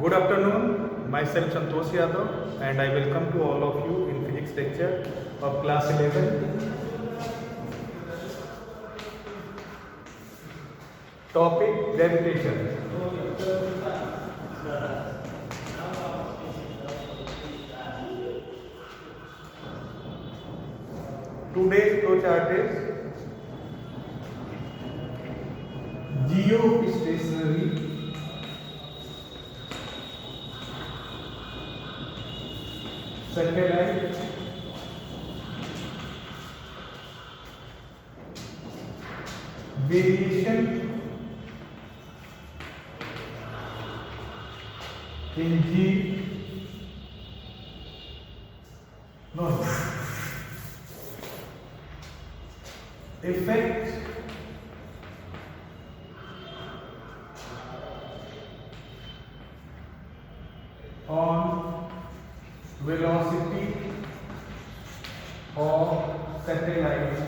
Good afternoon, myself Santosh Yadav and I welcome to all of you in physics lecture of class 11. Topic gravitation. Today's flow chart is geostationary satellite variation in effect on velocity of satellite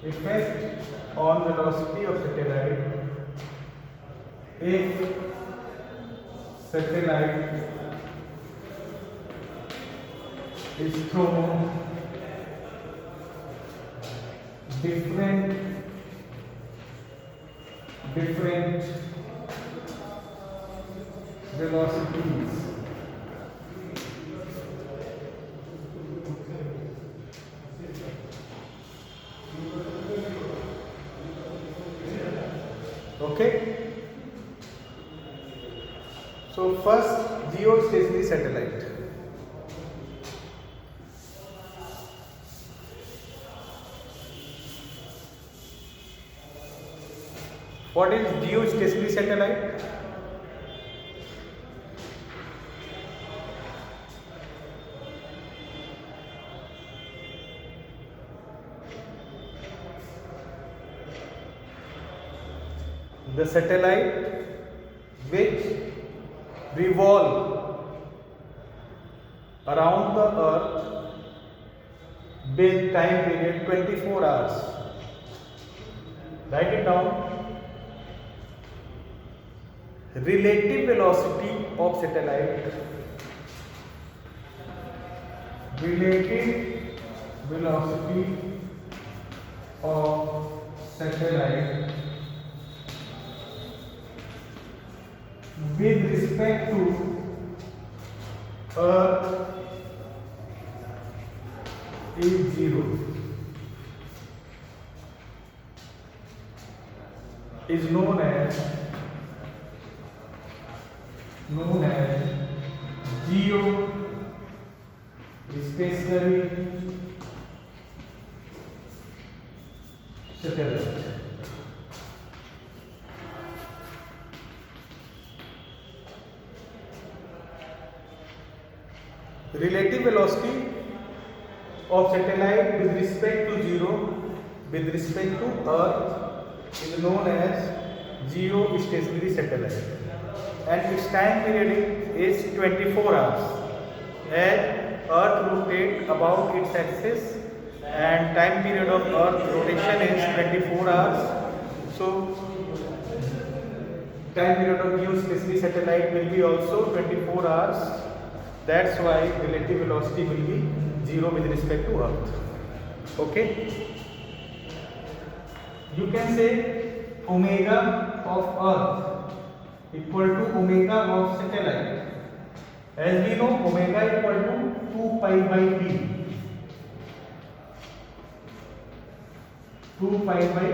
effect on velocity of satellite if satellite is thrown different velocities okay. So first, geostationary satellite. What is geostationary satellite? The satellite which revolve around the earth with time period 24 hours. Write it down. Relative velocity of satellite. Relative velocity of satellite with respect to Earth is zero. Is known as geostationary satellite. Relative velocity of satellite with respect to zero, with respect to Earth, is known as geostationary satellite, and its time period is 24 hours. As Earth rotates about its axis, and time period of Earth rotation is 24 hours. So time period of geostationary satellite will be also 24 hours. That's why relative velocity will be zero with respect to Earth. Okay. You can say omega of Earth equal to omega of satellite. As we know, omega equal to 2 pi by d. 2 pi by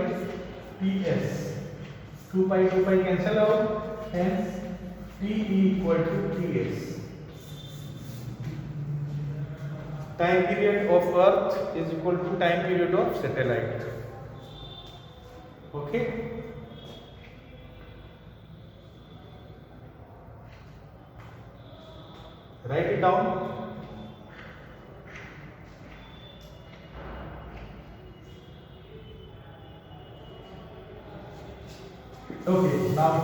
ts. 2 pi cancel out, hence t equal to ts. Time period of Earth is equal to time period of satellite. Okay. Write it down. Okay, now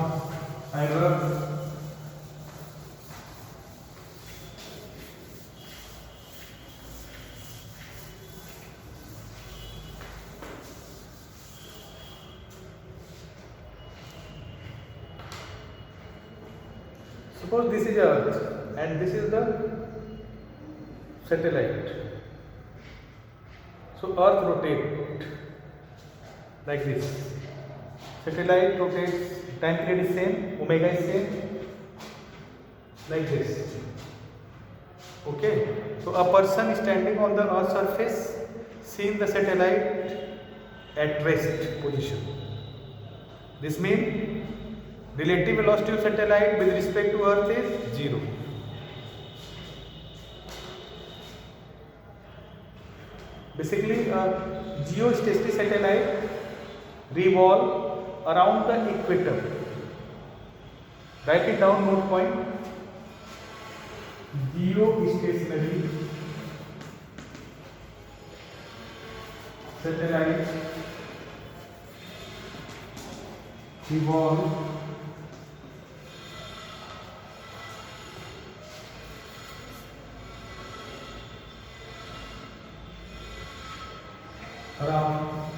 I will Suppose this is Earth and this is the satellite. So Earth rotates like this. Satellite rotates, time period is same, omega is same, like this. Okay. So a person standing on the Earth's surface seeing the satellite at rest position. This means relative velocity of satellite with respect to Earth is 0. Basically, a geostationary satellite revolve around the equator. Write it down, note point. Geostationary satellite revolve around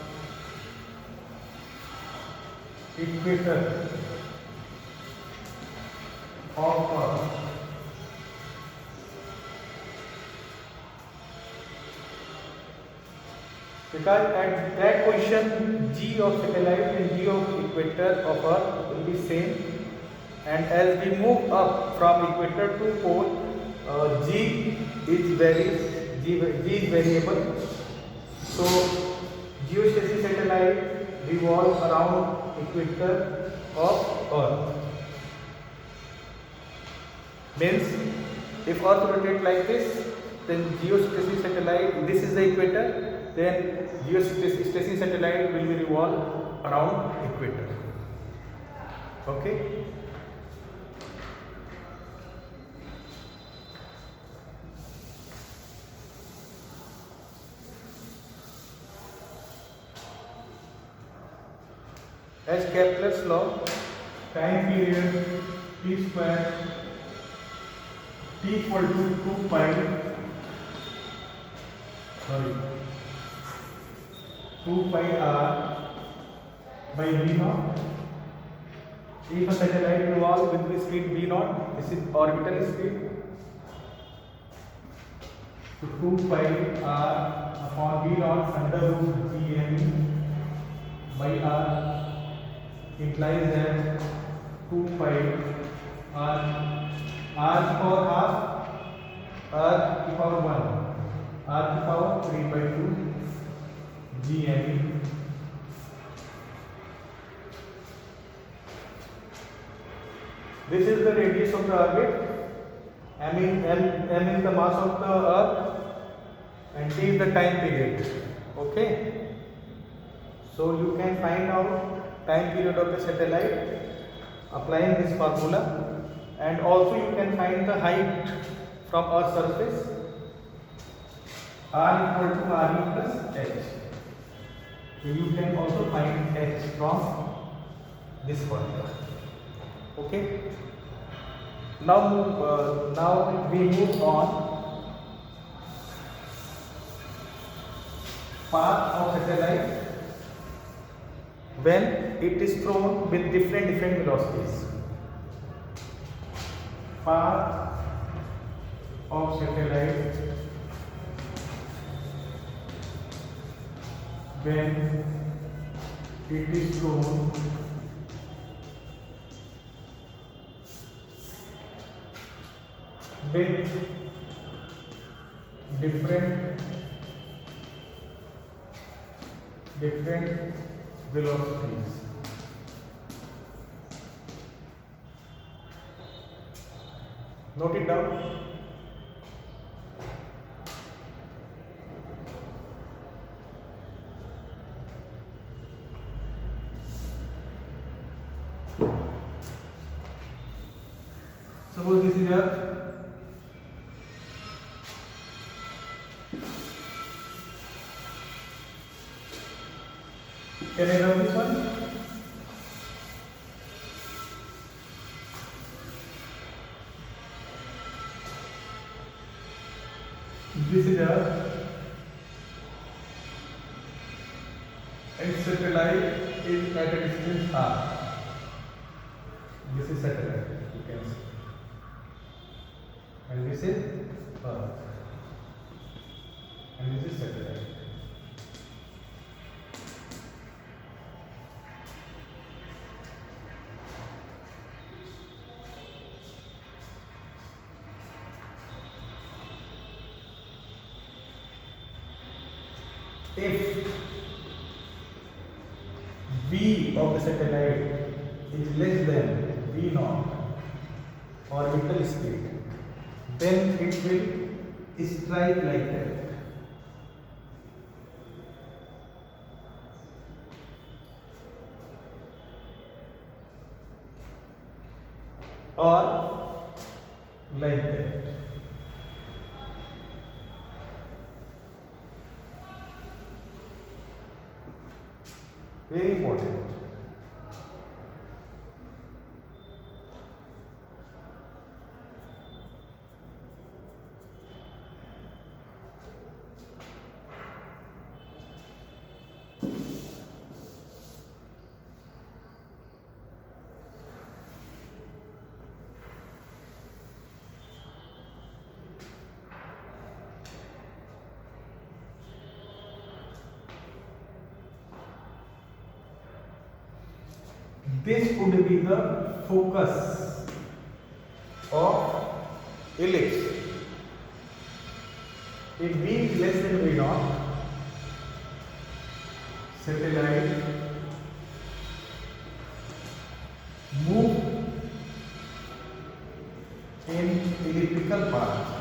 equator of Earth. Because at that position G of satellite and G of equator of Earth will be same, and as we move up from equator to pole, G is variable. So geostationary satellite revolve around equator of Earth. Means if Earth rotates like this, then geostationary satellite, this is the equator, then geostationary satellite will be revolve around equator. Okay. As Kepler's law, time period T square T equal to 2 pi r by v naught. If a satellite revolves with the speed v naught, this is orbital speed. So 2 pi r upon v naught under root Gm by r implies that 2 pi r to power half, r to power 1, r to power 3 by 2 Gm. This is the radius of the orbit. M is the mass of the Earth and T is the time period. Okay. So you can find out time period of the satellite applying this formula, and also you can find the height from Earth's surface, r equal to re plus h. So you can also find h from this formula. Okay. Now we move on. Path of satellite when it is thrown with different velocities. Path of satellite when it is thrown with different velocities. Note it down. Suppose this is Earth. Can I run this one? This is Earth, and satellite is at a distance r. This is satellite, you can see. this is Earth, and this is satellite. If V of the satellite is less than V naught orbital speed, then it will strike like that. Or like that. Very important. This would be the focus of ellipse. If V is less than V naught, satellite move in elliptical path.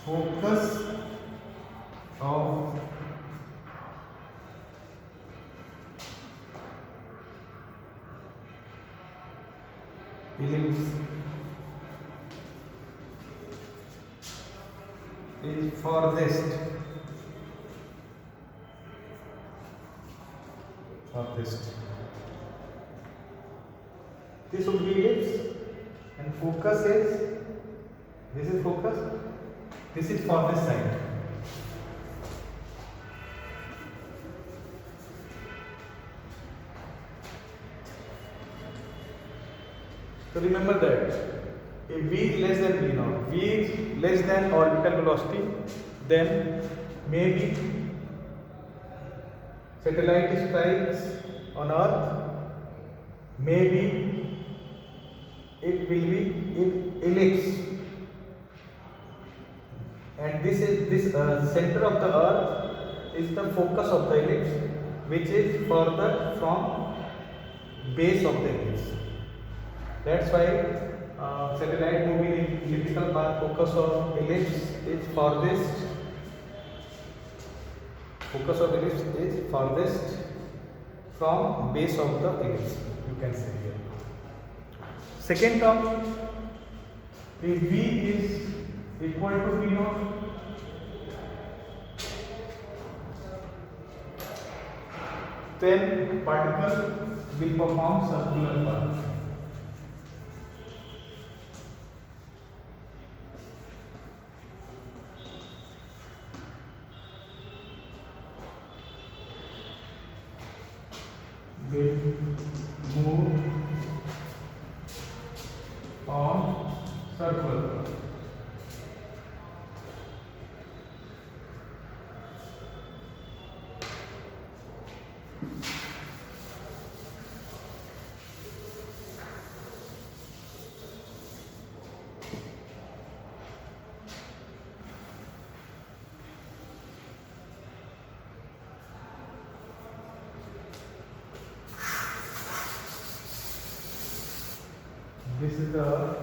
Focus of ellipse is farthest. This would be ellipse, and focus is, this is focus, this is farthest side. So remember that if V is less than V naught, V is less than orbital velocity, then maybe satellite strikes on Earth, maybe it will be in ellipse, and this center of the Earth is the focus of the ellipse, which is further from base of the ellipse. That's why satellite moving in elliptical path, focus of ellipse is farthest. Focus of ellipse is farthest from base of the ellipse. You can say here. Second term, if V is equal to V naught, then particle will perform circular path. Will move on circle. This is the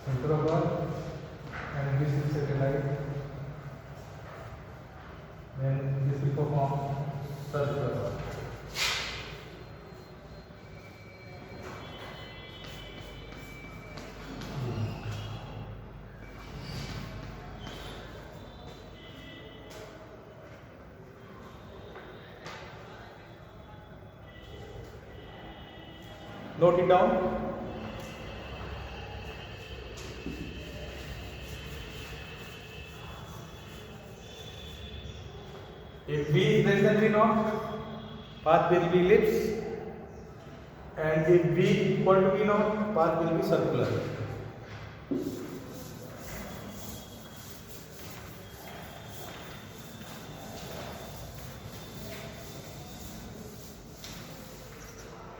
center of Earth, and this is satellite. Then this will perform circular path. Note it down. If V is less than V naught, path will be ellipse, and if V equal to V naught, path will be circular.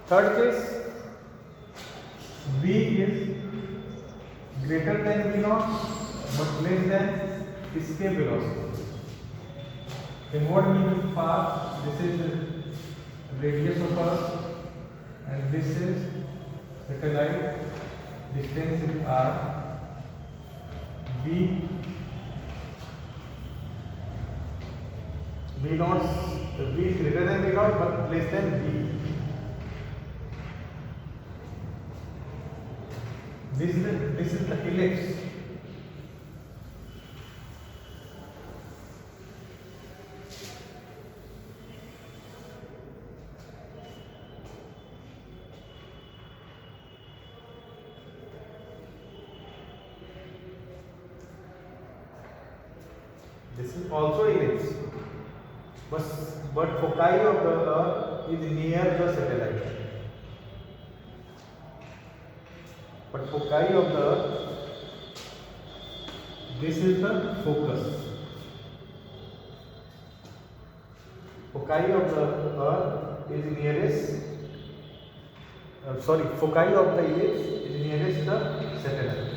Third case, V is greater than V naught but less than escape velocity. Then what means path? This is radius of Earth and this is satellite. Distance is R. V naught, V is greater than V naught but less than V. This is the ellipse. This is also ellipse, but foci of the Earth is near the satellite. But foci of the Earth, this is the focus. Foci of the Earth is nearest. Foci of the ellipse is nearest the satellite.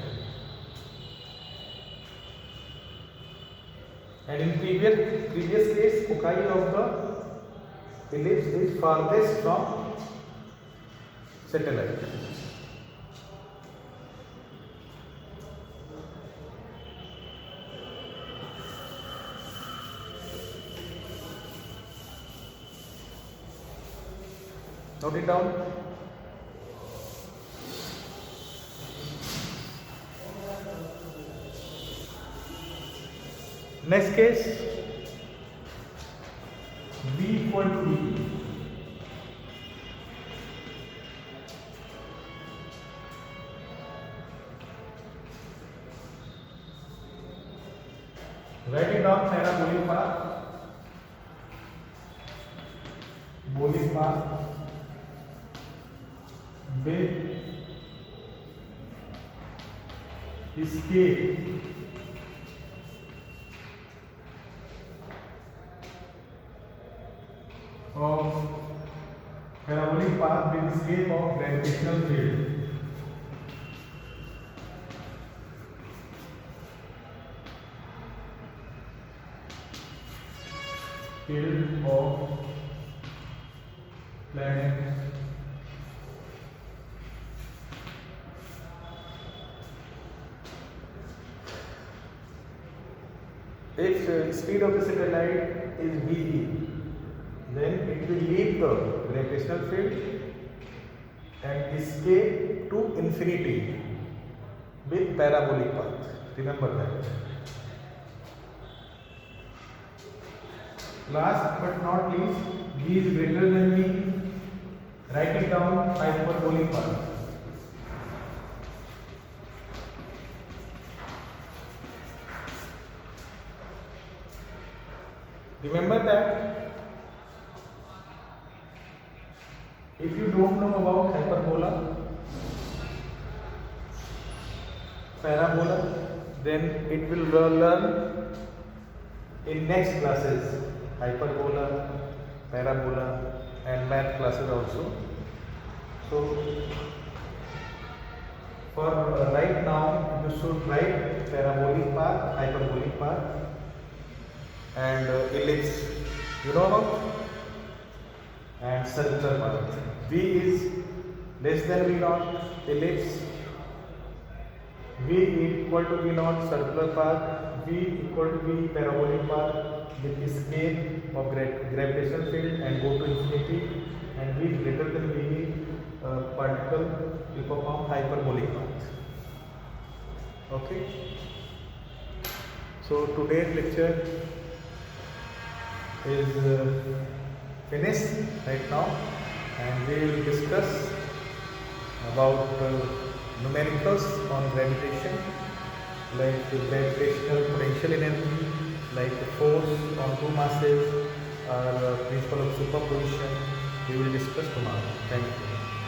And in previous case, foci of the ellipse is farthest from satellite. Note it down. Next case, V equal to V. Write it down, parabolic path. Bolic path with escape of parabolic path with escape of gravitational field. Field of planet if speed of the satellite is VE, then it will leave the gravitational field and escape to infinity with parabolic path. Remember that. Last but not least, V is greater than V. Write it down, hyperbolic path. Remember that if you don't know about hyperbola, parabola, then it will learn in next classes, hyperbola, parabola and math classes also. So for right now you should write parabolic path, hyperbolic path and ellipse, you know about, and circular path. V is less than V naught, ellipse. V equal to V naught, circular path. V equal to V, parabolic path with escape of gravitational field and go to infinity. And V greater than V, particle will perform hyperbolic path. Okay. So today's lecture is finished right now, and we will discuss about numericals on gravitation, like gravitational potential energy, like force on two masses, or principle of superposition, We will discuss tomorrow. Thank you.